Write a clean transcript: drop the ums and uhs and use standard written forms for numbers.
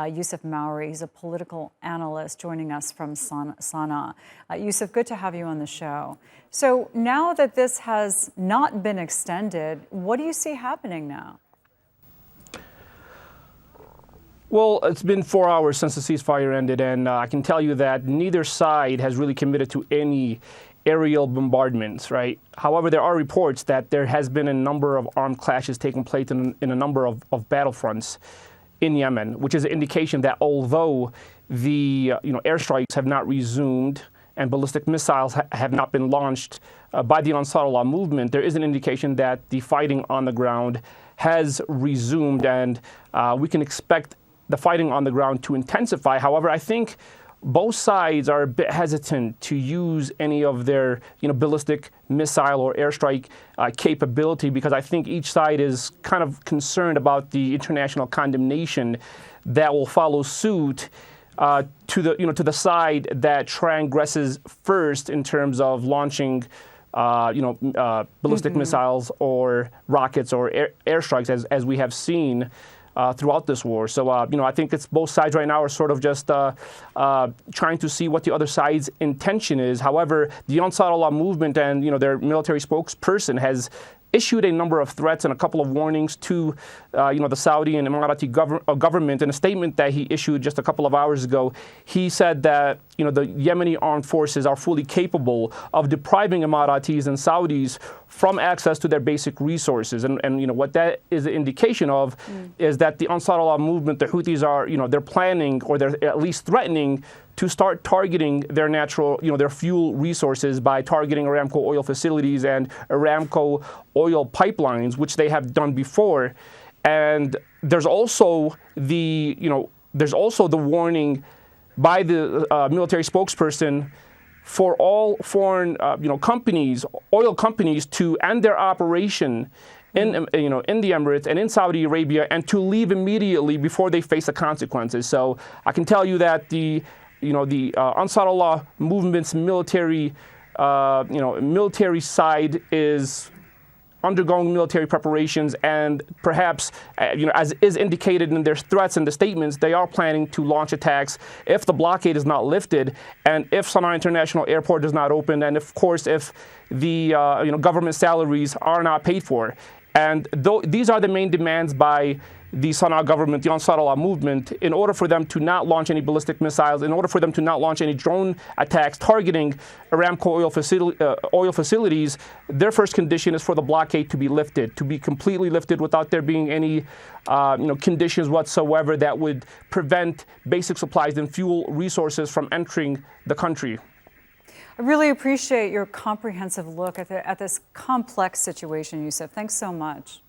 Yousef Mawry. He's a political analyst joining us from Sana'a. Yousef, good to have you on the show. So now that this has not been extended, what do you see happening now? Well, it's been 4 hours since the ceasefire ended, and I can tell you that neither side has really committed to any aerial bombardments, right? However, there are reports that there has been a number of armed clashes taking place in a number of battlefronts in Yemen, which is an indication that although the airstrikes have not resumed and ballistic missiles have not been launched by the Ansarullah movement, there is an indication that the fighting on the ground has resumed, and we can expect the fighting on the ground to intensify. However, I think both sides are a bit hesitant to use any of their ballistic missile or airstrike capability, because I think each side is kind of concerned about the international condemnation that will follow suit to the side that transgresses first in terms of launching ballistic missiles or rockets or airstrikes, as we have seen throughout this war. So, I think it's both sides right now are sort of just trying to see what the other side's intention is. However, the Ansarullah movement and, their military spokesperson has issued a number of threats and a couple of warnings to, the Saudi and Emirati government. In a statement that he issued just a couple of hours ago, he said that, the Yemeni armed forces are fully capable of depriving Emiratis and Saudis from access to their basic resources. And what that is an indication of is that the Ansarullah movement, the Houthis are, they're planning, or they're at least threatening to start targeting their natural, their fuel resources by targeting Aramco oil facilities and Aramco oil pipelines, which they have done before. And there's also the, warning by the military spokesperson for all foreign, companies, oil companies, to end their operation in the Emirates and in Saudi Arabia, and to leave immediately before they face the consequences. So I can tell you that the Ansarullah movement's military side is undergoing military preparations, and perhaps, as is indicated in their threats and the statements, they are planning to launch attacks if the blockade is not lifted, and if Sana'a International Airport does not open, and of course, if the government salaries are not paid for. And these are the main demands by the Sana'a government, the Ansarullah movement, in order for them to not launch any ballistic missiles, in order for them to not launch any drone attacks targeting Aramco oil facilities. Their first condition is for the blockade to be lifted, to be completely lifted without there being any conditions whatsoever that would prevent basic supplies and fuel resources from entering the country. I really appreciate your comprehensive look at this complex situation, Yousef. Thanks so much.